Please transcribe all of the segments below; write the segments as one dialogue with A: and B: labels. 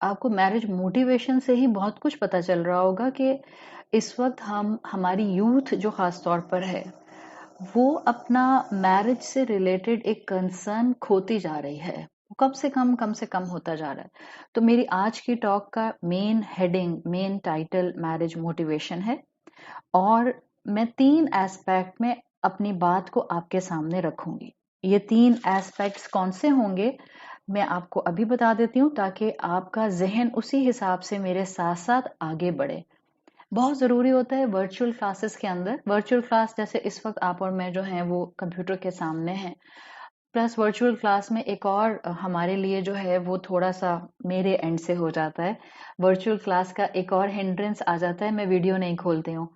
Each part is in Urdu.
A: آپ کو میرج موٹیویشن سے ہی بہت کچھ پتا چل رہا ہوگا کہ اس وقت ہماری یوتھ جو خاص طور پر ہے وہ اپنا میرج سے ریلیٹڈ ایک کنسرن کھوتی جا رہی ہے، کم سے کم ہوتا جا رہا ہے۔ تو میری آج کی ٹاک کا مین ہیڈنگ، مین ٹائٹل میرج موٹیویشن ہے، اور میں 3 ایسپیکٹ میں اپنی بات کو آپ کے سامنے رکھوں گی۔ یہ 3 ایسپیکٹس کون سے ہوں گے میں آپ کو ابھی بتا دیتی ہوں، تاکہ آپ کا ذہن اسی حساب سے میرے ساتھ ساتھ آگے بڑھے۔ بہت ضروری ہوتا ہے ورچوئل کلاسز کے اندر، ورچوئل کلاس جیسے اس وقت آپ اور میں جو ہیں وہ کمپیوٹر کے سامنے ہیں، پلس ورچوئل کلاس میں ایک اور ہمارے لیے جو ہے وہ تھوڑا سا میرے اینڈ سے ہو جاتا ہے، ورچوئل کلاس کا ایک اور ہنڈرنس آ جاتا ہے، میں ویڈیو نہیں کھولتی ہوں،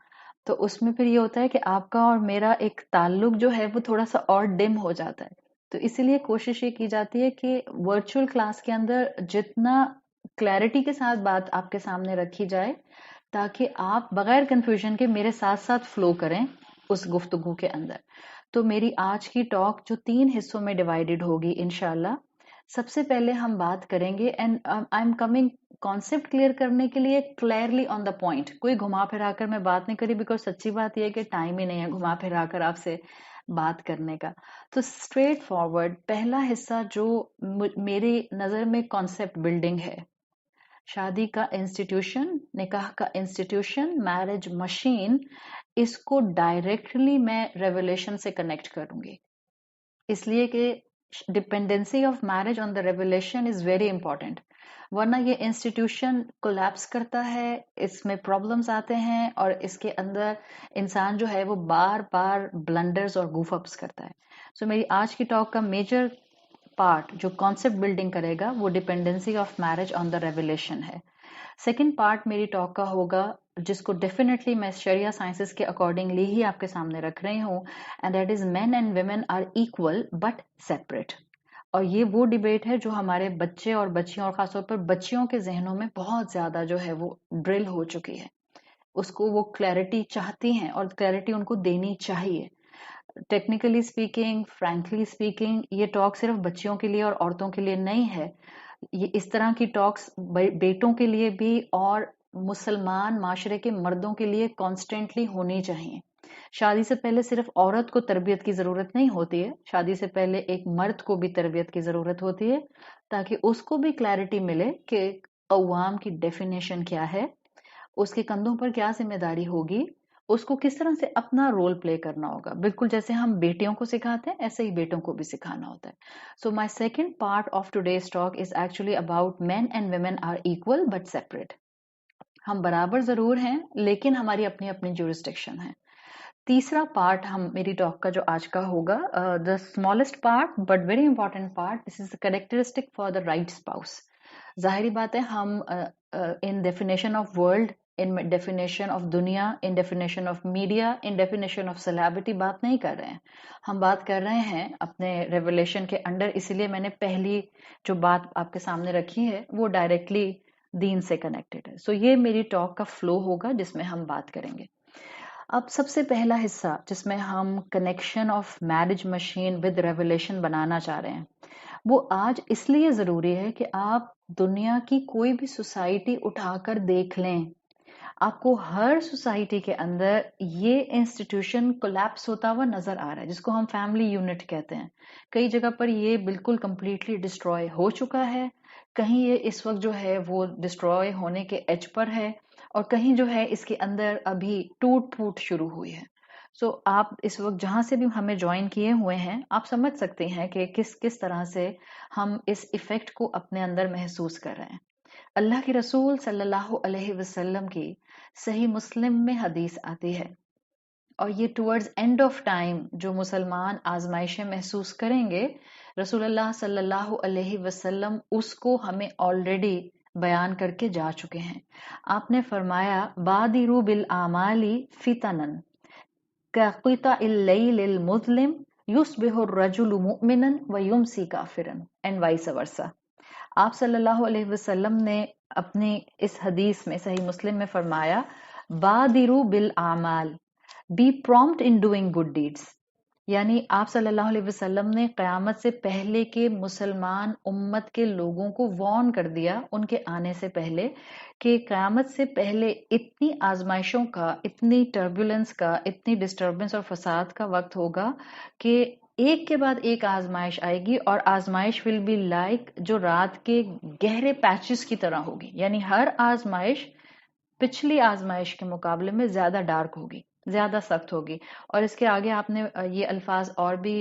A: تو اس میں پھر یہ ہوتا ہے کہ آپ کا اور میرا ایک تعلق جو ہے وہ تھوڑا سا اور ڈم ہو جاتا ہے۔ تو اسی لیے کوشش یہ کی جاتی ہے کہ ورچوئل کلاس کے اندر جتنا کلیئرٹی کے ساتھ بات آپ کے سامنے رکھی جائے، تاکہ آپ بغیر کنفیوژن کے میرے ساتھ ساتھ فلو کریں اس گفتگو کے اندر۔ تو میری آج کی ٹاک جو 3 حصوں میں ڈیوائیڈڈ ہوگی انشاءاللہ۔ سب سے پہلے ہم بات کریں گے، and I am coming concept clear کرنے کے لیے کلیئرلی آن دا پوائنٹ، کوئی گھما پھرا کر میں بات نہیں کری، بیکاز سچی بات یہ ہے کہ ٹائم ہی نہیں ہے گھما پھرا کر آپ سے بات کرنے کا۔ تو اسٹریٹ فارورڈ پہلا حصہ جو میری نظر میں کانسیپٹ بلڈنگ ہے، شادی کا انسٹیٹیوشن، نکاح کا انسٹیٹیوشن، میرج مشین، اس کو ڈائریکٹلی میں ریولیشن سے کنیکٹ کروں گی، اس لیے کہ dependency of marriage on the revelation is very important, ورنہ یہ انسٹیٹیوشن کولیپس کرتا ہے، اس میں پرابلمز آتے ہیں، اور اس کے اندر انسان جو ہے وہ بار بار بلنڈرز اور گوف اپس کرتا ہے۔ سو میری آج کی ٹاک کا میجر پارٹ جو کانسیپٹ بلڈنگ کرے گا وہ dependency of marriage on the revelation ہے۔ سیکنڈ پارٹ میری ٹاک کا ہوگا، جس کو ڈیفینیٹلی میں شریعہ سائنسز کے اکارڈنگلی ہی آپ کے سامنے رکھ رہی ہوں، and that is men and women are equal but separate. اور یہ وہ ڈیبیٹ ہے جو ہمارے بچے اور بچیوں، اور خاص طور پر بچیوں کے ذہنوں میں بہت زیادہ جو ہے وہ ڈرل ہو چکی ہے، اس کو وہ کلیئرٹی چاہتی ہیں اور کلیئرٹی ان کو دینی چاہیے۔ ٹیکنیکلی اسپیکنگ، فرینکلی اسپیکنگ، یہ ٹاک صرف بچیوں کے لیے اور عورتوں کے لیے نہیں ہے، یہ اس طرح کی ٹاکس بیٹوں کے لیے بھی اور مسلمان معاشرے کے مردوں کے لیے کانسٹنٹلی ہونی چاہیے۔ شادی سے پہلے صرف عورت کو تربیت کی ضرورت نہیں ہوتی ہے، شادی سے پہلے ایک مرد کو بھی تربیت کی ضرورت ہوتی ہے، تاکہ اس کو بھی کلیئرٹی ملے کہ قوام کی ڈیفینیشن کیا ہے، اس کے کندھوں پر کیا ذمہ داری ہوگی، اس کو کس طرح سے اپنا رول پلے کرنا ہوگا، بالکل جیسے ہم بیٹیوں کو سکھاتے ہیں ایسے ہی بیٹوں کو بھی سکھانا ہوتا ہے۔ So my second part of today's talk is actually about men and women are equal but separate. ہم برابر ضرور ہیں لیکن ہماری اپنی اپنی جورسڈکشن ہے۔ تیسرا پارٹ میری ٹاک کا جو آج کا ہوگا، the smallest part but very important part, this is characteristic for the right spouse. ظاہری بات ہے ہم in definition of world, in definition of دنیا، in definition of media, in definition of celebrity بات نہیں کر رہے ہیں، ہم بات کر رہے ہیں اپنے ریولیشن کے انڈر، اسی لیے میں نے پہلی جو بات آپ کے سامنے رکھی ہے وہ ڈائریکٹلی دین سے کنیکٹڈ ہے۔ سو یہ میری ٹاک کا فلو ہوگا جس میں ہم بات کریں گے۔ اب سب سے پہلا حصہ جس میں ہم connection of marriage machine with revelation بنانا چاہ رہے ہیں، وہ آج اس لیے ضروری ہے کہ آپ دنیا کی کوئی بھی سوسائٹی اٹھا کر دیکھ لیں، آپ کو ہر سوسائٹی کے اندر یہ انسٹیٹیوشن کولیپس ہوتا ہوا نظر آ رہا ہے، جس کو ہم فیملی یونٹ کہتے ہیں۔ کئی جگہ پر یہ بالکل کمپلیٹلی ڈسٹروائے ہو چکا ہے، کہیں یہ اس وقت جو ہے وہ ڈسٹروائے ہونے کے ایج پر ہے، اور کہیں جو ہے اس کے اندر ابھی ٹوٹ پھوٹ شروع ہوئی ہے۔ سو آپ اس وقت جہاں سے بھی ہمیں جوائن کیے ہوئے ہیں، آپ سمجھ سکتے ہیں کہ کس طرح سے ہم اس ایفیکٹ کو اپنے اندر محسوس کر رہے ہیں۔ اللہ کے رسول صلی اللہ علیہ وسلم کی صحیح مسلم میں حدیث آتی ہے، اور یہ ٹورڈز اینڈ آف ٹائم جو مسلمان آزمائشیں محسوس کریں گے، رسول اللہ صلی اللہ علیہ وسلم اس کو ہمیں آلریڈی بیان کر کے جا چکے ہیں۔ آپ نے فرمایا بادروا بالاعمال فتنا كقطع اللیل المظلم یصبح الرجل مؤمنا ویمسی کافرا اینڈ وائس ورسا۔ آپ صلی اللہ علیہ وسلم نے اپنی اس حدیث میں صحیح مسلم میں فرمایا بادروا بالاعمال، be prompt in doing good deeds, یعنی آپ صلی اللہ علیہ وسلم نے قیامت سے پہلے کے مسلمان امت کے لوگوں کو وارن کر دیا ان کے آنے سے پہلے کہ قیامت سے پہلے اتنی آزمائشوں کا، اتنی ٹربولنس کا، اتنی ڈسٹربنس اور فساد کا وقت ہوگا کہ ایک کے بعد ایک آزمائش آئے گی، اور آزمائش ول بی لائک جو رات کے گہرے پیچز کی طرح ہوگی. یعنی ہر آزمائش پچھلی آزمائش کے مقابلے میں زیادہ ڈارک ہوگی، زیادہ سخت ہوگی. اور اس کے آگے آپ نے یہ الفاظ اور بھی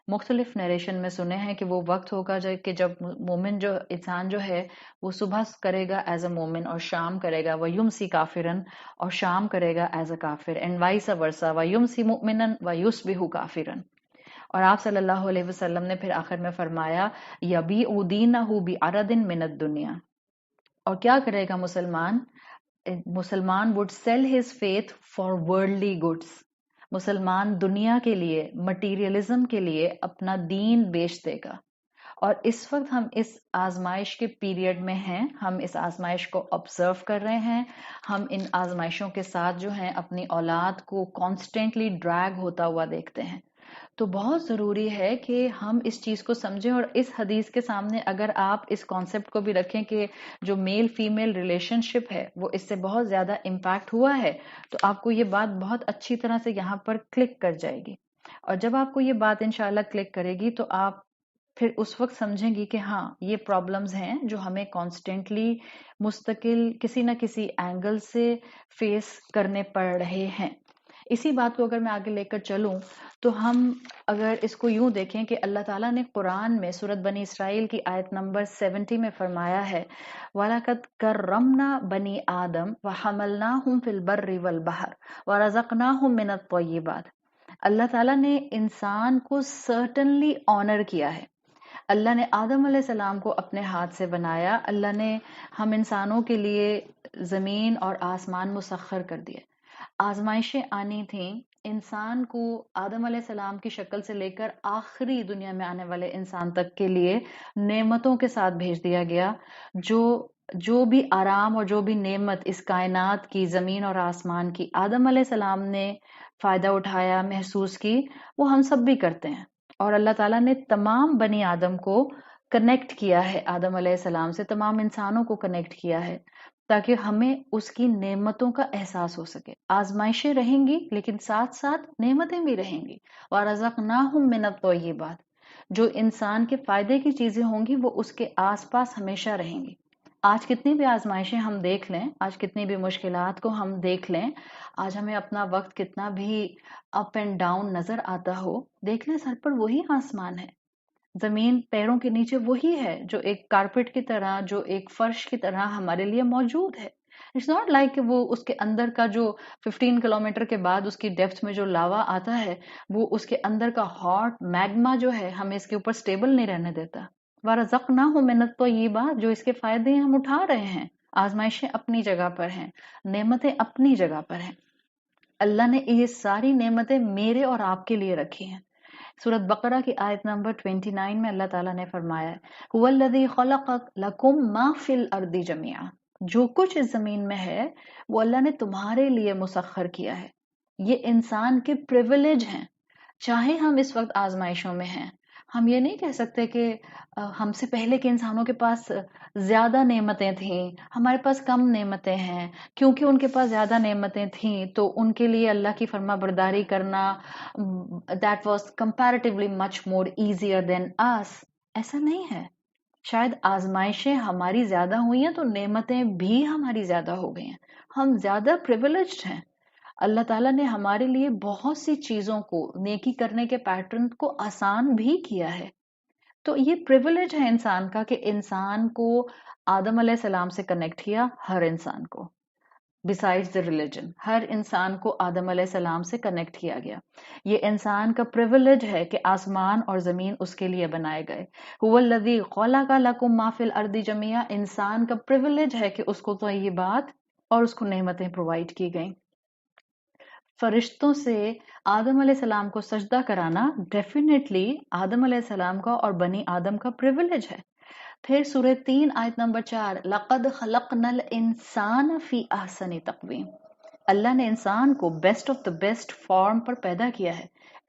A: مختلف نیریشن میں سنے ہیں کہ وہ وقت ہوگا کہ جب مومن جو انسان جو ہے وہ صبح کرے گا ایز اے مومن اور شام کرے گا وَيُمْسِي كَافِرًا، اور شام کرے گا ایز اے کافر، اینڈ وائس ورسا وَيُمْسِي مُؤْمِنًا وَيُصْبِحُ كَافِرًا. اور آپ صلی اللہ علیہ وسلم نے پھر آخر میں فرمایا يَبِيعُ دِينَهُ بِعَرَضٍ مِّنَ الدُّنْيَا. اور کیا کرے گا مسلمان would sell his faith for worldly goods. مسلمان دنیا کے لیے، مٹیریلزم کے لیے اپنا دین بیچ دے گا. اور اس وقت ہم اس آزمائش کے پیریڈ میں ہیں، ہم اس آزمائش کو آبزرو کر رہے ہیں، ہم ان آزمائشوں کے ساتھ جو ہیں اپنی اولاد کو کانسٹینٹلی ڈریگ ہوتا ہوا دیکھتے ہیں. تو بہت ضروری ہے کہ ہم اس چیز کو سمجھیں، اور اس حدیث کے سامنے اگر آپ اس کانسیپٹ کو بھی رکھیں کہ جو میل فیمیل ریلیشن شپ ہے وہ اس سے بہت زیادہ امپیکٹ ہوا ہے، تو آپ کو یہ بات بہت اچھی طرح سے یہاں پر کلک کر جائے گی. اور جب آپ کو یہ بات انشاءاللہ کلک کرے گی تو آپ پھر اس وقت سمجھیں گی کہ ہاں یہ پرابلمز ہیں جو ہمیں کانسٹینٹلی مستقل کسی نہ کسی اینگل سے فیس کرنے پڑ رہے ہیں. اسی بات کو اگر میں آگے لے کر چلوں تو ہم اگر اس کو یوں دیکھیں کہ اللہ تعالیٰ نے قرآن میں سورۃ بنی اسرائیل کی آیت نمبر 70 میں فرمایا ہے وَلَقَدْ كَرَّمْنَا بَنِي آدَمَ وَحَمَلْنَاهُمْ فِي الْبَرِّ وَالْبَحْرِ وَرَزَقْنَاهُمْ مِنَ الطَّيِّبَاتِ. اللہ تعالیٰ نے انسان کو سرٹنلی آنر کیا ہے. اللہ نے آدم علیہ السلام کو اپنے ہاتھ سے بنایا. اللہ نے ہم انسانوں کے لیے زمین اور آسمان مسخر کر دیے. آزمائشیں آنی تھیں انسان کو آدم علیہ السلام کی شکل سے لے کر آخری دنیا میں آنے والے انسان تک کے لیے نعمتوں کے ساتھ بھیج دیا گیا. جو بھی آرام اور جو بھی نعمت اس کائنات کی، زمین اور آسمان کی آدم علیہ السلام نے فائدہ اٹھایا، محسوس کی، وہ ہم سب بھی کرتے ہیں. اور اللہ تعالیٰ نے تمام بنی آدم کو کنیکٹ کیا ہے، آدم علیہ السلام سے تمام انسانوں کو کنیکٹ کیا ہے تاکہ ہمیں اس کی نعمتوں کا احساس ہو سکے. آزمائشیں رہیں گی لیکن ساتھ ساتھ نعمتیں بھی رہیں گی. وَرَزَقْنَاهُمْ مِنَ الطَّيِّبَاتِ. جو انسان کے فائدے کی چیزیں ہوں گی وہ اس کے آس پاس ہمیشہ رہیں گی. آج کتنی بھی آزمائشیں ہم دیکھ لیں، آج کتنی بھی مشکلات کو ہم دیکھ لیں، آج ہمیں اپنا وقت کتنا بھی اپ اینڈ ڈاؤن نظر آتا ہو، دیکھ لیں سر پر وہی آسمان ہے، زمین پیروں کے نیچے وہی ہے جو ایک کارپٹ کی طرح، جو ایک فرش کی طرح ہمارے لیے موجود ہے. اٹس ناٹ لائک کہ وہ اس کے اندر کا جو 15 کلومیٹر کے بعد اس کی ڈیپتھ میں جو لاوا آتا ہے وہ اس کے اندر کا ہاٹ میگما جو ہے ہمیں اس کے اوپر سٹیبل نہیں رہنے دیتا. وَرَزَقْنَاهُمْ مِنَ الطَّيِّبَاتِ. جو اس کے فائدے ہم اٹھا رہے ہیں، آزمائشیں اپنی جگہ پر ہیں، نعمتیں اپنی جگہ پر ہیں. اللہ نے یہ ساری نعمتیں میرے اور آپ کے لیے رکھی ہیں. سورۃ بقرہ کی آیت نمبر 29 میں اللہ تعالیٰ نے فرمایا ہے هُوَ الَّذِي خَلَقَ لَكُم مَّا فِي الْأَرْضِ جَمِيعًا. جو کچھ اس زمین میں ہے وہ اللہ نے تمہارے لیے مسخر کیا ہے. یہ انسان کے پریویلیج ہیں. چاہے ہم اس وقت آزمائشوں میں ہیں، ہم یہ نہیں کہہ سکتے کہ ہم سے پہلے کے انسانوں کے پاس زیادہ نعمتیں تھیں، ہمارے پاس کم نعمتیں ہیں. کیونکہ ان کے پاس زیادہ نعمتیں تھیں تو ان کے لیے اللہ کی فرما برداری کرنا that was comparatively much more easier than us. ایسا نہیں ہے. شاید آزمائشیں ہماری زیادہ ہوئی ہیں تو نعمتیں بھی ہماری زیادہ ہو گئی ہیں، ہم زیادہ پریویلیجڈ ہیں. اللہ تعالیٰ نے ہمارے لیے بہت سی چیزوں کو، نیکی کرنے کے پیٹرن کو آسان بھی کیا ہے. تو یہ پریویلیج ہے انسان کا کہ انسان کو آدم علیہ السلام سے کنیکٹ کیا، ہر انسان کو besides the religion، ہر انسان کو آدم علیہ السلام سے کنیکٹ کیا گیا. یہ انسان کا پریویلیج ہے کہ آسمان اور زمین اس کے لیے بنائے گئے. هُوَ الَّذِي خَلَقَ لَكُم مَّا فِي الْأَرْضِ جَمِيعًا. انسان کا پریویلیج ہے کہ اس کو طیبات اور اس کو نعمتیں پرووائڈ کی گئیں. فرشتوں سے آدم علیہ السلام کو سجدہ کرانا ڈیفینیٹلی آدم علیہ السلام کا اور بنی آدم کا پریویلیج ہے. پھر سورہ 3 آیت نمبر 4 لَقَدْ خَلَقْنَا الْإِنسَانَ فِي أَحْسَنِ تَقْوِيمٍ. اللہ نے انسان کو best of the best form پر پیدا کیا ہے.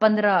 A: 15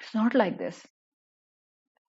A: It's not like this.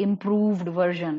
A: improved version.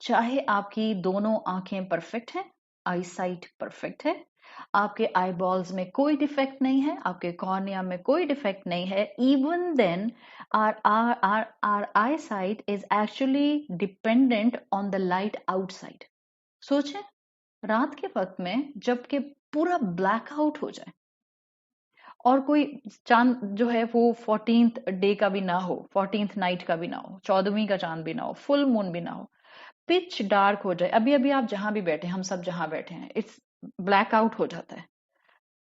A: چاہے آپ کی دونوں آنکھیں پرفیکٹ ہیں، آئی سائٹ پرفیکٹ ہے، آپ کے آئی بالز میں کوئی ڈیفیکٹ نہیں ہے، آپ کے کارنیا میں کوئی ڈیفیکٹ نہیں ہے، even then our eyesight is actually dependent on the light outside. سوچیں رات کے وقت میں جب کہ پورا بلیک آؤٹ ہو جائے اور کوئی چاند جو ہے وہ 14th ڈے کا بھی نہ ہو، 14th نائٹ کا بھی نہ ہو، 14ویں کا چاند بھی نہ ہو، فل مون بھی نہ ہو، پچ ڈارک ہو جائے، ابھی آپ جہاں بھی بیٹھے، ہم سب جہاں بیٹھے ہیں، اٹس بلیک آؤٹ ہو جاتا ہے،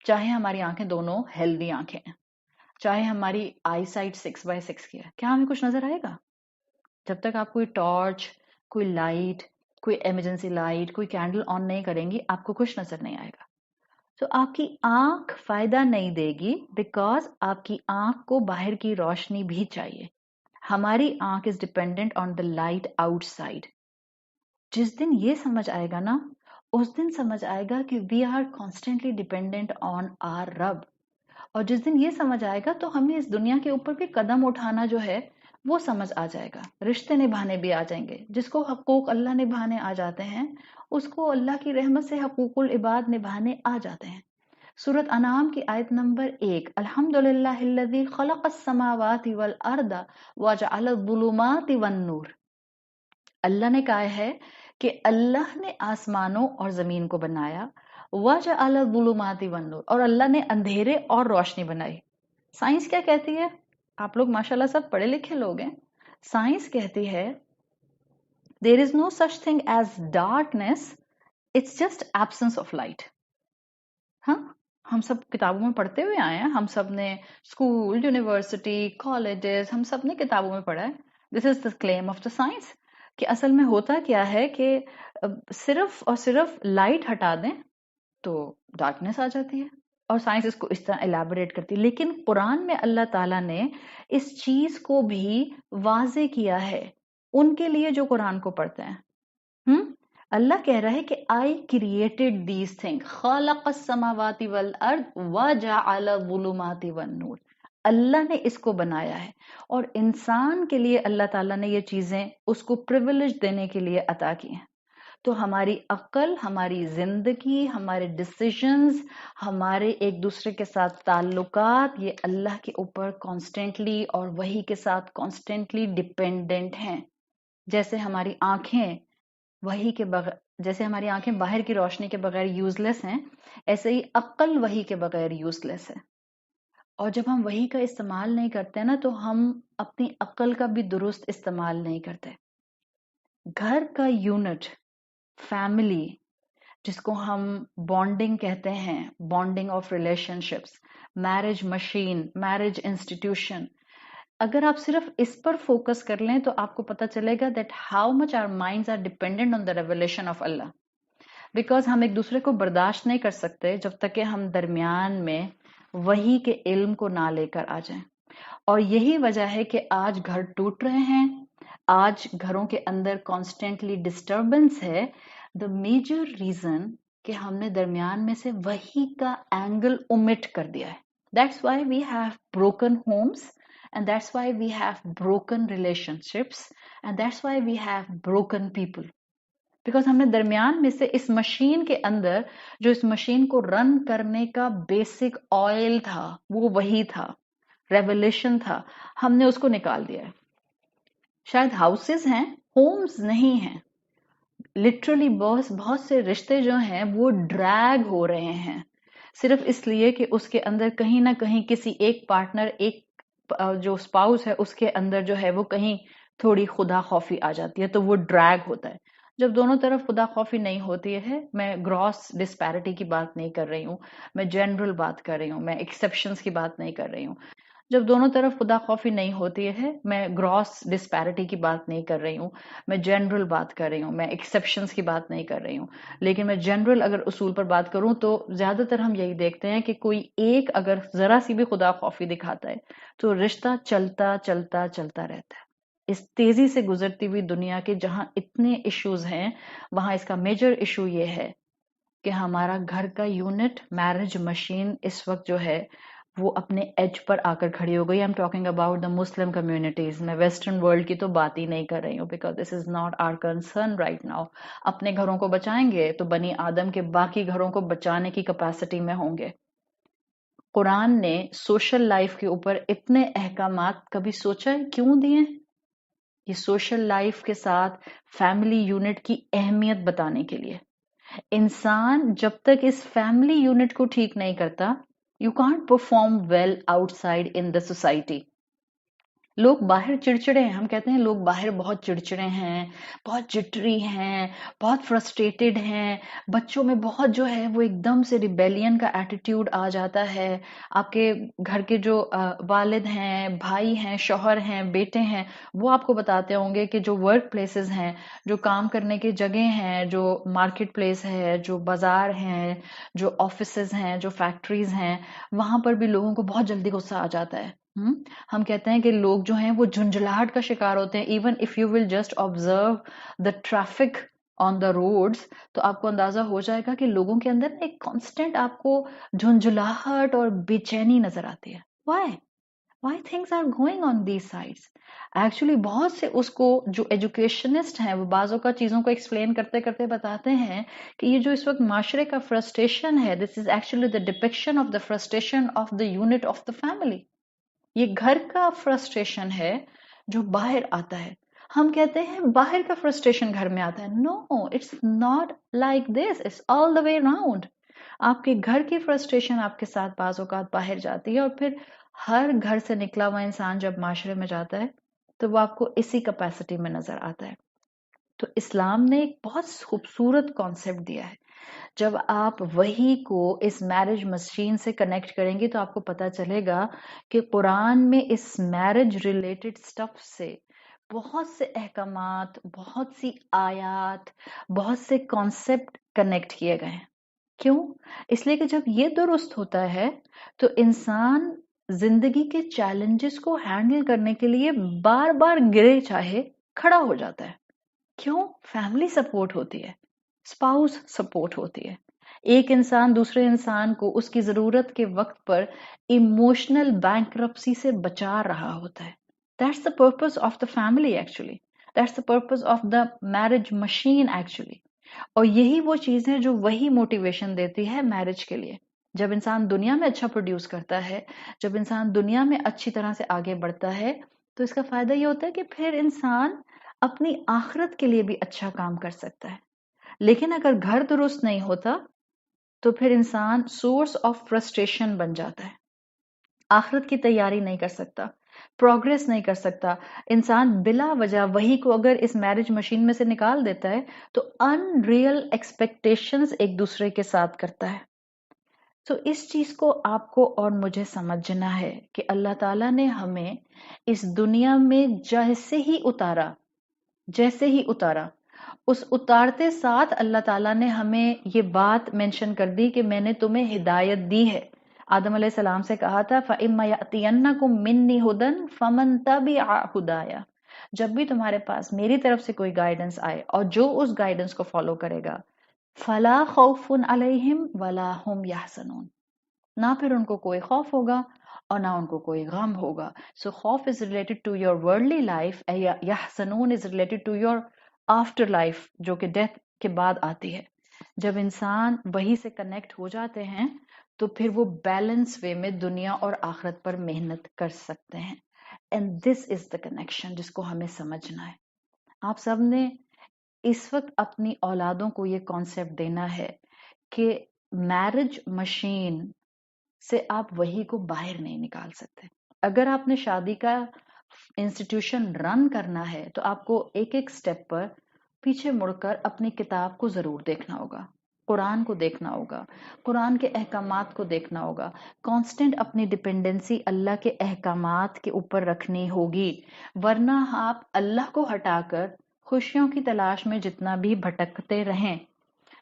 A: چاہے ہماری آنکھیں دونوں ہیلدی آنکھیں ہیں، چاہے ہماری آئی سائٹ 6x6 کی ہے، کیا ہمیں کچھ نظر آئے گا؟ جب تک آپ کوئی ٹارچ، کوئی لائٹ، کوئی ایمرجنسی لائٹ، کوئی کینڈل آن نہیں کریں گی، آپ کو کچھ نظر نہیں آئے گا. تو آپ کی آنکھ فائدہ نہیں دے گی بیکاز آپ کی آنکھ کو باہر کی روشنی بھی چاہیے. ہماری آنکھ is dependent on the light out side. جس دن یہ سمجھ آئے گا نا، اس دن سمجھ آئے گا کہ we are constantly dependent on our رب. اور جس دن یہ سمجھ آئے گا تو ہمیں اس دنیا کے اوپر بھی قدم اٹھانا جو ہے وہ سمجھ آ جائے گا، رشتے نبھانے بھی آ جائیں گے. جس کو حقوق اللہ نبھانے آ جاتے ہیں اس کو اللہ کی رحمت سے حقوق العباد نبھانے آ جاتے ہیں. سورۃ انعام کی آیت نمبر 1، الحمدللہ الذی خلق السماوات والارض وجعل الظلمات والنور. اللہ نے کہا ہے کہ اللہ نے آسمانوں اور زمین کو بنایا، وجعل الظلمات والنور، اور اللہ نے اندھیرے اور روشنی بنائی. سائنس کیا کہتی ہے؟ آپ لوگ ماشاءاللہ سب پڑھے لکھے لوگ ہیں. سائنس کہتی ہے there is no such thing as darkness, it's just absence of light. ہاں ہم سب کتابوں میں پڑھتے ہوئے آئے ہیں، ہم سب نے اسکول، یونیورسٹی، کالجز، ہم سب نے کتابوں میں پڑھا ہے. This is the claim of the science کہ اصل میں ہوتا کیا ہے کہ صرف اور صرف لائٹ ہٹا دیں تو ڈارکنیس آ جاتی ہے، اور سائنس اس کو اس طرح الیبوریٹ کرتی ہے. لیکن قرآن میں اللہ تعالیٰ نے اس چیز کو بھی واضح کیا ہے ان کے لیے جو قرآن کو پڑھتے ہیں. اللہ کہہ رہا ہے کہ I created these things، خلق السماوات والارض وجعل الظلمات والنور. اللہ نے اس کو بنایا ہے اور انسان کے لیے اللہ تعالیٰ نے یہ چیزیں اس کو پریویلیج دینے کے لیے عطا کی ہیں. تو ہماری عقل، ہماری زندگی، ہمارے ڈیسیژنز، ہمارے ایک دوسرے کے ساتھ تعلقات، یہ اللہ کے اوپر کانسٹینٹلی اور وحی کے ساتھ کانسٹینٹلی ڈیپینڈنٹ ہیں. جیسے ہماری آنکھیں وحی کے بغیر، جیسے ہماری آنکھیں باہر کی روشنی کے بغیر یوز لیس ہیں، ایسے ہی عقل وحی کے بغیر یوز لیس ہے. اور جب ہم وحی کا استعمال نہیں کرتے نا تو ہم اپنی عقل کا بھی درست استعمال نہیں کرتے. گھر کا یونٹ، فیملی، جس کو ہم بانڈنگ کہتے ہیں، bonding of relation ships, marriage machine, marriage institution, اگر آپ صرف اس پر فوکس کر لیں تو آپ کو پتا چلے گا that how much our minds are dependent on the revelation of Allah. Because ہم ایک دوسرے کو برداشت نہیں کر سکتے جب تک کہ ہم درمیان میں وحی کے علم کو نہ لے کر آ جائیں. اور یہی وجہ ہے کہ آج گھر ٹوٹ رہے ہیں، آج گھروں کے اندر کانسٹینٹلی ڈسٹربنس ہے. the major reason کہ ہم نے درمیان میں سے وحی کا اینگل omit کر دیا ہے. That's why we have broken homes. And that's why we have broken relationships. And that's why we have broken people. Because ہم نے درمیان میں سے اس مشین کے اندر جو اس مشین کو رن کرنے کا بیسک آئل تھا، وہ وہی تھا، ریولیشن تھا، ہم نے اس کو نکال دیا ہے. شاید ہاؤسز ہیں، ہومز نہیں ہیں. لٹرلی بہت سے رشتے جو ہیں وہ ڈریگ ہو رہے ہیں صرف اس لیے کہ اس کے اندر کہیں نہ کہیں کسی ایک پارٹنر، ایک جو اسپاؤس ہے اس کے اندر جو ہے وہ کہیں تھوڑی خدا خوفی آ جاتی ہے تو وہ ڈریگ ہوتا ہے. جب دونوں طرف خدا خوفی نہیں ہوتی ہے، میں گراس ڈسپیرٹی کی بات نہیں کر رہی ہوں، میں جنرل بات کر رہی ہوں، میں ایکسیپشنز کی بات نہیں کر رہی ہوں. جب دونوں طرف خدا خوفی نہیں ہوتی ہے، میں گراس ڈسپیرٹی کی بات نہیں کر رہی ہوں، میں جنرل بات کر رہی ہوں، میں ایکسیپشنز کی بات نہیں کر رہی ہوں. لیکن میں جنرل اگر اصول پر بات کروں تو زیادہ تر ہم یہی دیکھتے ہیں کہ کوئی ایک اگر ذرا سی بھی خدا خوفی دکھاتا ہے تو رشتہ چلتا چلتا چلتا رہتا ہے. اس تیزی سے گزرتی ہوئی دنیا کے جہاں اتنے ایشوز ہیں وہاں اس کا میجر ایشو یہ ہے کہ ہمارا گھر کا یونٹ، میرج مشین اس وقت جو ہے وہ اپنے ایج پر آ کر کھڑی ہو گئی. I'm talking about the Muslim communities. میں ویسٹرن ورلڈ کی تو بات ہی نہیں کر رہی ہوں because this is not our concern right now. اپنے گھروں کو بچائیں گے تو بنی آدم کے باقی گھروں کو بچانے کی کیپیسٹی میں ہوں گے. قرآن نے سوشل لائف کے اوپر اتنے احکامات کبھی سوچا ہے کیوں دیے؟ یہ سوشل لائف کے ساتھ فیملی یونٹ کی اہمیت بتانے کے لیے. انسان جب تک اس فیملی یونٹ کو ٹھیک نہیں کرتا you can't perform well outside in the society. لوگ باہر چڑچڑے ہیں. ہم کہتے ہیں لوگ باہر بہت چڑچڑے ہیں, بہت جٹری ہیں, بہت فرسٹریٹڈ ہیں. بچوں میں بہت جو ہے وہ ایک دم سے ریبیلین کا ایٹیٹیوڈ آ جاتا ہے. آپ کے گھر کے جو والد ہیں, بھائی ہیں, شوہر ہیں, بیٹے ہیں, وہ آپ کو بتاتے ہوں گے کہ جو ورک پلیسز ہیں, جو کام کرنے کی جگہ ہیں, جو مارکیٹ پلیس ہے, جو بازار ہیں, جو آفیسز ہیں, جو فیکٹریز ہیں, وہاں پر بھی لوگوں کو بہت جلدی غصہ آ جاتا ہے. ہم کہتے ہیں کہ لوگ جو ہیں وہ جھنجھلاہٹ کا شکار ہوتے ہیں. Even if you will just observe the traffic on the roads تو آپ کو اندازہ ہو جائے گا کہ لوگوں کے اندر ایک کانسٹنٹ آپ کو جھنجھلاہٹ اور بے چینی نظر آتی ہے. Why things are going on these sides. Actually بہت سے اس کو جو ایجوکیشنسٹ ہیں وہ بعضوں کا چیزوں کو ایکسپلین کرتے کرتے بتاتے ہیں کہ یہ جو اس وقت معاشرے کا فرسٹریشن ہے this is actually the depiction of the frustration of the unit of the family. یہ گھر کا فرسٹریشن ہے جو باہر آتا ہے. ہم کہتے ہیں باہر کا فرسٹریشن گھر میں آتا ہے. No, it's not like this, it's all the way round. آپ کے گھر کی فرسٹریشن آپ کے ساتھ بعض اوقات باہر جاتی ہے اور پھر ہر گھر سے نکلا ہوا انسان جب معاشرے میں جاتا ہے تو وہ آپ کو اسی کیپیسٹی میں نظر آتا ہے. تو اسلام نے ایک بہت خوبصورت کانسیپٹ دیا ہے. جب آپ وہی کو اس میرج مشین سے کنیکٹ کریں گے تو آپ کو پتا چلے گا کہ قرآن میں اس میرج ریلیٹڈ سٹف سے بہت سے احکامات, بہت سی آیات, بہت سے کانسیپٹ کنیکٹ کیے گئے ہیں. کیوں؟ اس لیے کہ جب یہ درست ہوتا ہے تو انسان زندگی کے چیلنجز کو ہینڈل کرنے کے لیے بار بار گرے چاہے کھڑا ہو جاتا ہے. کیوں؟ فیملی سپورٹ ہوتی ہے, اسپاؤس سپورٹ ہوتی ہے. ایک انسان دوسرے انسان کو اس کی ضرورت کے وقت پر ایموشنل بینکرپسی سے بچا رہا ہوتا ہے. That's the purpose of the family actually. That's the purpose of the marriage machine actually. اور یہی وہ چیز ہے جو وہی موٹیویشن دیتی ہے میرج کے لیے. جب انسان دنیا میں اچھا پروڈیوس کرتا ہے, جب انسان دنیا میں اچھی طرح سے آگے بڑھتا ہے تو اس کا فائدہ یہ ہوتا ہے کہ پھر انسان اپنی آخرت کے لیے بھی اچھا کام کر سکتا ہے. لیکن اگر گھر درست نہیں ہوتا تو پھر انسان سورس آف فرسٹریشن بن جاتا ہے. آخرت کی تیاری نہیں کر سکتا, پروگریس نہیں کر سکتا. انسان بلا وجہ وہی کو اگر اس میرج مشین میں سے نکال دیتا ہے تو ان ریئل ایکسپیکٹیشنز ایک دوسرے کے ساتھ کرتا ہے. تو اس چیز کو آپ کو اور مجھے سمجھنا ہے کہ اللہ تعالیٰ نے ہمیں اس دنیا میں جیسے ہی اتارا اس اتارتے ساتھ اللہ تعالیٰ نے ہمیں یہ بات مینشن کر دی کہ میں نے تمہیں ہدایت دی ہے. آدم علیہ السلام سے کہا تھا فَإِمَّا يَأْتِيَنَّكُم مِّنِّي هُدًى فَمَن تَبِعَ هُدَايَ. جب بھی تمہارے پاس میری طرف سے کوئی گائیڈنس آئے اور جو اس گائیڈنس کو فالو کرے گا فَلَا خَوْفٌ عَلَيْهِمْ وَلَا هُمْ يَحْزَنُونَ. نہ پھر ان کو کوئی خوف ہوگا اور نہ ان کو کوئی غم ہوگا. So خوف is related to your worldly life, یحزنون is related to your after life جو کہ ڈیتھ کے بعد آتی ہے. جب انسان وہی سے کنیکٹ ہو جاتے ہیں تو پھر وہ بیلنس وے میں دنیا اور آخرت پر محنت کر سکتے ہیں. And this is the connection جس کو ہمیں سمجھنا ہے. آپ سب نے اس وقت اپنی اولادوں کو یہ کانسیپٹ دینا ہے کہ میرج مشین سے آپ وہی کو باہر نہیں نکال سکتے. اگر آپ نے شادی کا انسٹیٹیوشن رن کرنا ہے تو آپ کو ایک ایک سٹیپ پر پیچھے مڑ کر اپنی کتاب کو ضرور دیکھنا ہوگا, قرآن کو دیکھنا ہوگا, قرآن کے احکامات کو دیکھنا ہوگا. کانسٹنٹ اپنی ڈپینڈنسی اللہ کے احکامات کے اوپر رکھنی ہوگی, ورنہ آپ اللہ کو ہٹا کر خوشیوں کی تلاش میں جتنا بھی بھٹکتے رہیں.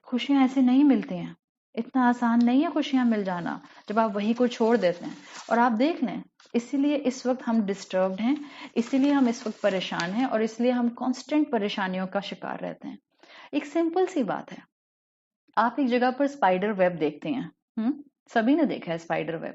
A: خوشیاں ایسے نہیں ملتی ہیں, اتنا آسان نہیں ہے خوشیاں مل جانا جب آپ وہی کو چھوڑ دیتے ہیں. اور آپ دیکھ لیں اسی لیے اس وقت ہم ڈسٹربڈ ہیں, اسی لیے ہم اس وقت پریشان ہیں, اور اس لیے ہم کانسٹنٹ پریشانیوں کا شکار رہتے ہیں. ایک سمپل سی بات ہے, آپ ایک جگہ پر اسپائڈر ویب دیکھتے ہیں, سبھی نے دیکھا ہے spider web.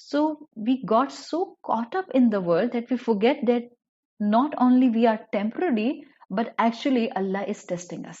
A: So we got so caught up in the world that we forget that not only we are temporary, but actually Allah is testing us.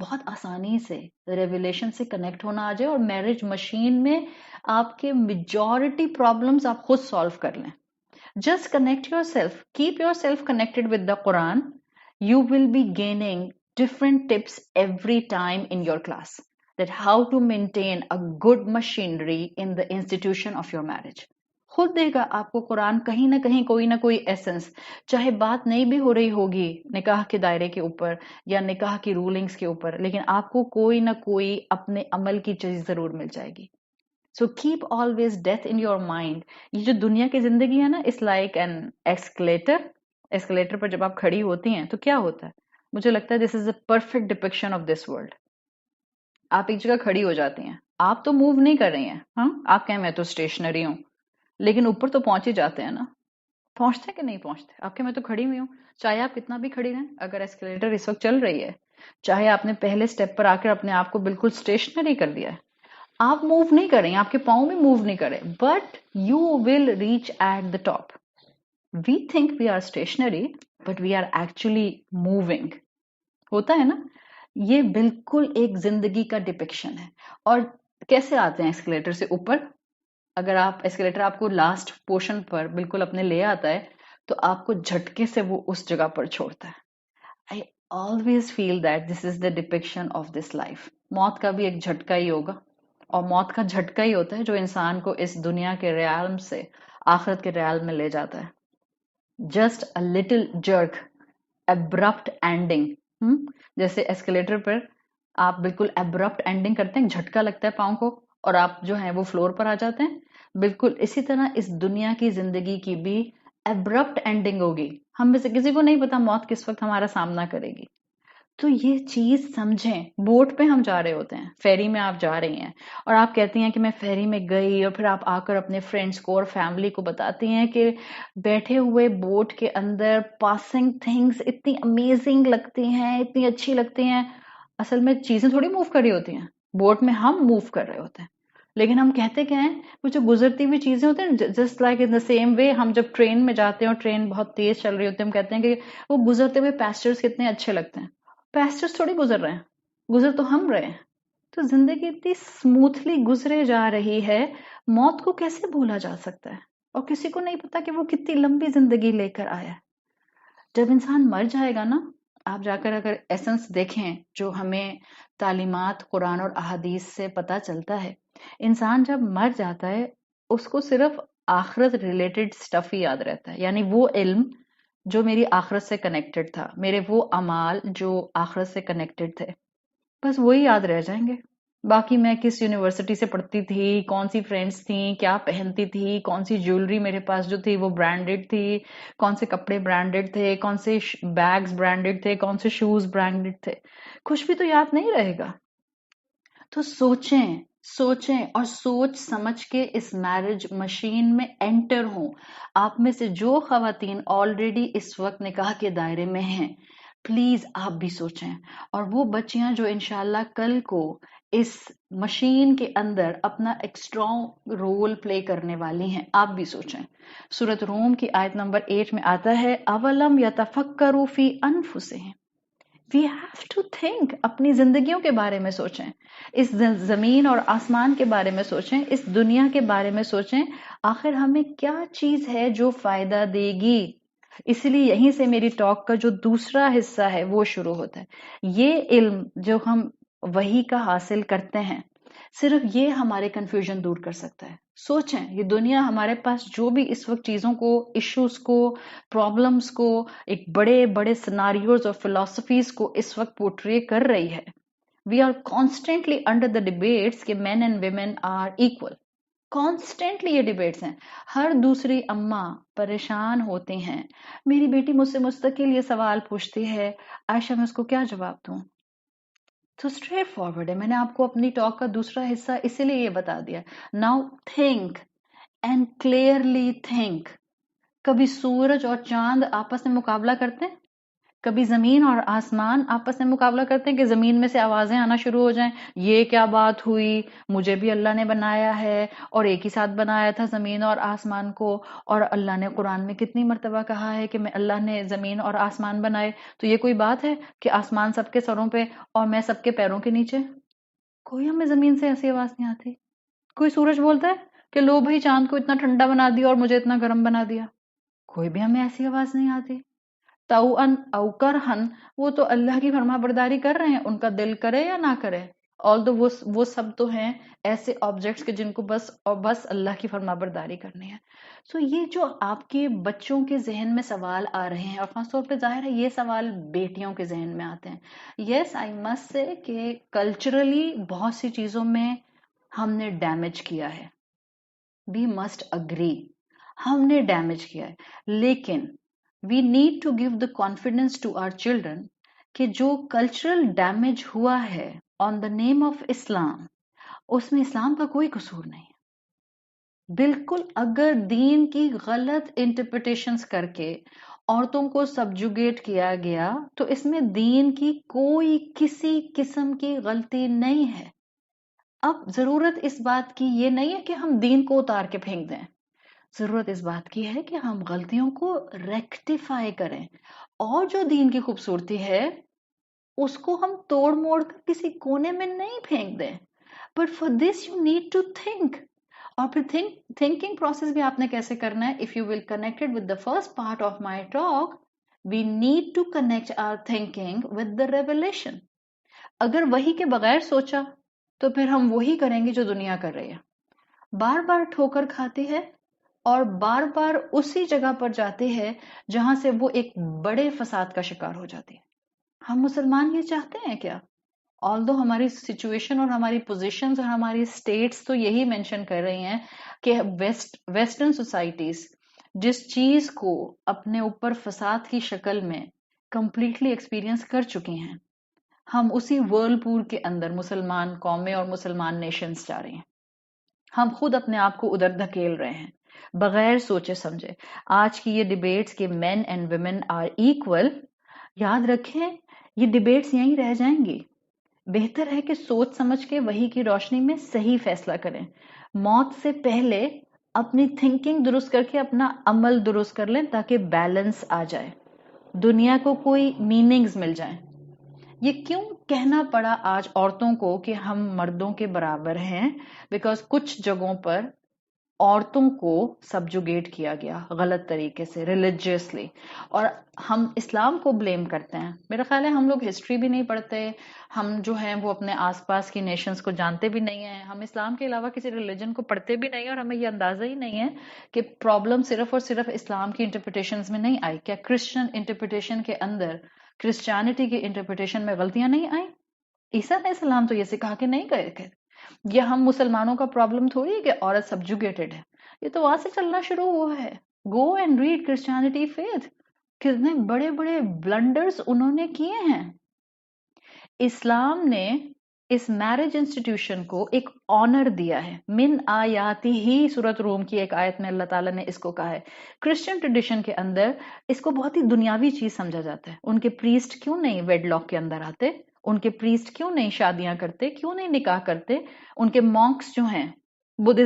A: بہت آسانی سے ریولیشن سے کنیکٹ ہونا آ جائے اور میرج مشین میں آپ کے میجورٹی پرابلمس آپ خود سالو کر لیں. Just connect yourself. Keep yourself connected with the Quran. You will be gaining different tips every time in your class. That how to maintain a good machinery in the institution of your marriage. خود دے گا آپ کو قرآن کہیں نہ کہیں کوئی نہ کوئی ایسنس، چاہے بات نہیں بھی ہو رہی ہوگی نکاح کے دائرے کے اوپر یا نکاح کی رولنگز کے اوپر، لیکن آپ کو کوئی نہ کوئی اپنے عمل کی چیز ضرور مل جائے گی. So keep always death in your mind. یہ جو دنیا کی زندگی ہے نا، it's like an escalator. Escalator پر جب آپ کھڑی ہوتی ہیں تو کیا ہوتا ہے؟ مجھے لگتا ہے this is a perfect depiction of this world. آپ ایک جگہ کھڑی ہو جاتی ہیں، آپ تو موو نہیں کر رہی ہیں، ہاں آپ کہیں میں تو اسٹیشنری ہوں، لیکن اوپر تو پہنچ ہی جاتے ہیں نا. پہنچتے کہ نہیں پہنچتے؟ آپ کے میں تو کھڑی ہوئی ہوں، چاہے آپ کتنا بھی کھڑی رہیں، اگر ایسکلیٹر اس وقت چل رہی ہے، چاہے آپ نے پہلے سٹیپ پر آ کر اپنے آپ کو بالکل اسٹیشنری کر دیا ہے، آپ موو نہیں کریں، آپ کے پاؤں بھی موو نہیں کریں، but you will reach at the top. We think we are stationary but we are actually moving. ہوتا ہے نا، یہ بالکل ایک زندگی کا ڈپکشن ہے. اور کیسے آتے ہیں ایسکلیٹر سے اوپر؟ اگر آپ ایسکلیٹر آپ کو لاسٹ پورشن پر بالکل اپنے لے آتا ہے تو آپ کو جھٹکے سے وہ اس جگہ پر چھوڑتا ہے. I always feel that this is the depiction of this life. موت کا بھی ایک جھٹکا ہی ہوگا، اور موت کا جھٹکا ہی ہوتا ہے جو انسان کو اس دنیا کے ریالم سے آخرت کے ریالم میں لے جاتا ہے. Just a little jerk, abrupt ending. جیسے ایسکلیٹر پر آپ بالکل ابرپٹ اینڈنگ کرتے ہیں، جھٹکا لگتا ہے پاؤں کو اور آپ جو ہیں وہ فلور پر آ جاتے ہیں. بالکل اسی طرح اس دنیا کی زندگی کی بھی ابرپٹ اینڈنگ ہوگی. ہم میں سے کسی کو نہیں پتا موت کس وقت ہمارا سامنا کرے گی. تو یہ چیز سمجھیں. بوٹ پہ ہم جا رہے ہوتے ہیں، فیری میں آپ جا رہی ہیں اور آپ کہتی ہیں کہ میں فیری میں گئی، اور پھر آپ آ کر اپنے فرینڈس کو اور فیملی کو بتاتی ہیں کہ بیٹھے ہوئے بوٹ کے اندر پاسنگ تھنگس اتنی امیزنگ لگتی ہیں، اتنی اچھی لگتی ہیں. اصل میں چیزیں تھوڑی موو کر رہی ہوتی ہیں، بوٹ میں ہم موو کر رہے ہوتے ہیں. لیکن ہم کہتے کیا ہیں، وہ جو گزرتی ہوئی چیزیں ہوتی ہیں، just like in the same way ہم جب ٹرین میں جاتے ہیں اور ٹرین بہت تیز چل رہی ہوتی ہے، ہم کہتے ہیں کہ وہ گزرتے ہوئے پیسٹرز کتنے اچھے لگتے ہیں. پیسٹرز تھوڑی گزر رہے ہیں، گزر تو ہم رہے ہیں. تو زندگی اتنی اسموتھلی گزرے جا رہی ہے، موت کو کیسے بھولا جا سکتا ہے؟ اور کسی کو نہیں پتا کہ وہ کتنی لمبی زندگی لے کر آیا ہے. جب انسان مر جائے گا نا، آپ جا کر اگر ایسنس دیکھیں جو ہمیں تعلیمات قرآن اور احادیث سے پتا چلتا ہے، انسان جب مر جاتا ہے اس کو صرف آخرت ریلیٹڈ سٹف ہی یاد رہتا ہے. یعنی وہ علم جو میری آخرت سے کنیکٹڈ تھا، میرے وہ اعمال جو آخرت سے کنیکٹڈ تھے، بس وہی یاد رہ جائیں گے. باقی میں کس یونیورسٹی سے پڑھتی تھی، کون سی فرینڈس تھیں، کیا پہنتی تھی، کون سی جیولری میرے پاس جو تھی وہ برانڈڈ تھی، کون سے کپڑے برانڈڈ تھے، کون سے بیگز برانڈڈ تھے، کون سے شوز برانڈڈ تھے، کچھ بھی تو یاد نہیں رہے گا. تو سوچیں اور سوچ سمجھ کے اس میرج مشین میں انٹر ہوں. آپ میں سے جو خواتین آلریڈی اس وقت نکاح کے دائرے میں ہیں، پلیز آپ بھی سوچیں. اور وہ بچیاں جو انشاءاللہ کل کو اس مشین کے اندر اپنا ایک اسٹرانگ رول پلے کرنے والی ہیں، آپ بھی سوچیں. سورۃ روم کی آیت نمبر 8 میں آتا ہے اولم یتفکروا فی انفسہم. We have to think. اپنی زندگیوں کے بارے میں سوچیں، اس زمین اور آسمان کے بارے میں سوچیں، اس دنیا کے بارے میں سوچیں. آخر ہمیں کیا چیز ہے جو فائدہ دے گی؟ اسی لیے یہیں سے میری ٹاک کا جو دوسرا حصہ ہے وہ شروع ہوتا ہے. یہ علم جو ہم وحی کا حاصل کرتے ہیں، صرف یہ ہمارے کنفیوژن دور کر سکتا ہے. سوچیں، یہ دنیا ہمارے پاس جو بھی اس وقت چیزوں کو، ایشوز کو، پرابلمز کو، ایک بڑے بڑے سیناریوز اور فلسفیز کو اس وقت پورٹری کر رہی ہے. We are constantly under the debates کہ men and women are equal. Constantly یہ ڈیبیٹس ہیں. ہر دوسری اماں پریشان ہوتی ہیں. میری بیٹی مجھ سے مستقل یہ سوال پوچھتی ہے، عائشہ میں اس کو کیا جواب دوں؟ تو اسٹریٹ فارورڈ ہے. میں نے آپ کو اپنی ٹاک کا دوسرا حصہ اسی لیے یہ بتا دیا. Now think and clearly think. کبھی سورج اور چاند آپس میں مقابلہ کرتے ہیں؟ کبھی زمین اور آسمان آپس میں مقابلہ کرتے ہیں کہ زمین میں سے آوازیں آنا شروع ہو جائیں، یہ کیا بات ہوئی، مجھے بھی اللہ نے بنایا ہے، اور ایک ہی ساتھ بنایا تھا زمین اور آسمان کو، اور اللہ نے قرآن میں کتنی مرتبہ کہا ہے کہ اللہ نے زمین اور آسمان بنائے، تو یہ کوئی بات ہے کہ آسمان سب کے سروں پہ اور میں سب کے پیروں کے نیچے؟ کوئی ہمیں زمین سے ایسی آواز نہیں آتی. کوئی سورج بولتا ہے کہ لو بھائی چاند کو اتنا ٹھنڈا بنا دیا اور مجھے اتنا گرم بنا دیا؟ کوئی بھی ہمیں ایسی آواز نہیں آتی. توأن او کرہن، وہ تو اللہ کی فرما برداری کر رہے ہیں، ان کا دل کرے یا نہ کرے. آلدو وہ سب تو ہیں ایسے آبجیکٹس کے جن کو بس اللہ کی فرما برداری کرنی ہے. سو یہ جو آپ کے بچوں کے ذہن میں سوال آ رہے ہیں، اور خاص طور پہ ظاہر ہے یہ سوال بیٹیوں کے ذہن میں آتے ہیں. یس آئی مسٹ سے کہ کلچرلی بہت سی چیزوں میں ہم نے ڈیمیج کیا ہے. وی مسٹ اگری، ہم نے ڈیمیج کیا ہے، لیکن we need to give the confidence to our children کہ جو کلچرل ڈیمیج ہوا ہے آن دا نیم آف اسلام، اس میں اسلام کا کوئی قصور نہیں ہے. بالکل اگر دین کی غلط انٹرپریٹیشنز کر کے عورتوں کو سبجوگیٹ کیا گیا تو اس میں دین کی کوئی کسی قسم کی غلطی نہیں ہے. اب ضرورت اس بات کی یہ نہیں ہے کہ ہم دین کو اتار کے پھینک دیں، ضرورت اس بات کی ہے کہ ہم غلطیوں کو ریکٹیفائی کریں، اور جو دین کی خوبصورتی ہے اس کو ہم توڑ موڑ کر کسی کونے میں نہیں پھینک دیں. But for this you need to think. اور پھر تھنکنگ پروسیس بھی آپ نے کیسے کرنا ہے. If you will connected with the first part of my talk, we need to connect our thinking with the revelation. اگر وہی کے بغیر سوچا تو پھر ہم وہی کریں گے جو دنیا کر رہی ہے، بار بار ٹھوکر کھاتی ہے اور بار بار اسی جگہ پر جاتی ہے جہاں سے وہ ایک بڑے فساد کا شکار ہو جاتی ہے. ہم مسلمان یہ چاہتے ہیں کیا؟ آلدو ہماری سچویشن اور ہماری پوزیشنز اور ہماری اسٹیٹس تو یہی مینشن کر رہی ہیں کہ ویسٹرن سوسائٹیز جس چیز کو اپنے اوپر فساد کی شکل میں کمپلیٹلی ایکسپیرینس کر چکی ہیں، ہم اسی ورلپول کے اندر مسلمان قومیں اور مسلمان نیشنز جا رہے ہیں. ہم خود اپنے آپ کو ادھر دھکیل رہے ہیں بغیر سوچے سمجھے. آج کی یہ ڈیبیٹس کہ men and women are equal, یاد رکھیں یہ ڈیبیٹس یہیں رہ جائیں گی. بہتر ہے کہ سوچ سمجھ کے وحی کی روشنی میں صحیح فیصلہ کریں. موت سے پہلے اپنی تھنکنگ درست کر کے اپنا عمل درست کر لیں تاکہ بیلنس آ جائے، دنیا کو کوئی میننگز مل جائیں. یہ کیوں کہنا پڑا آج عورتوں کو کہ ہم مردوں کے برابر ہیں؟ بیکاز کچھ جگہوں پر عورتوں کو سبجوگیٹ کیا گیا غلط طریقے سے ریلیجیسلی، اور ہم اسلام کو بلیم کرتے ہیں. میرا خیال ہے ہم لوگ ہسٹری بھی نہیں پڑھتے، ہم جو ہیں وہ اپنے آس پاس کی نیشنز کو جانتے بھی نہیں ہیں، ہم اسلام کے علاوہ کسی ریلیجن کو پڑھتے بھی نہیں ہیں، اور ہمیں یہ اندازہ ہی نہیں ہے کہ پرابلم صرف اور صرف اسلام کی انٹرپریٹیشنز میں نہیں آئی. کیا کرسچن انٹرپریٹیشن کے اندر، کرسچینٹی کی انٹرپریٹیشن میں غلطیاں نہیں آئیں؟ عیسیٰ علیہ السلام تو یہ سکھا کے نہیں گئے تھے. یہ ہم مسلمانوں کا پرابلم تھوڑی ہے کہ عورت سبجوگیٹڈ ہے، یہ تو وہاں سے چلنا شروع ہوا ہے. Go and read Christianity faith, کتنے بڑے بڑے بلنڈرز انہوں نے کیے ہیں. اسلام نے اس میرج انسٹیٹیوشن کو ایک آنر دیا ہے. من آیاتی ہی سورۃ روم کی ایک آیت میں اللہ تعالیٰ نے اس کو کہا ہے. کرسچن ٹریڈیشن کے اندر اس کو بہت ہی دنیاوی چیز سمجھا جاتا ہے. ان کے پریسٹ کیوں نہیں ویڈ لاک کے اندر آتے؟ ان کے پریسٹ کیوں نہیں شادیاں کرتے؟ کیوں نہیں نکاح کرتے؟ ان کے مونکس جو ہیں بدھزم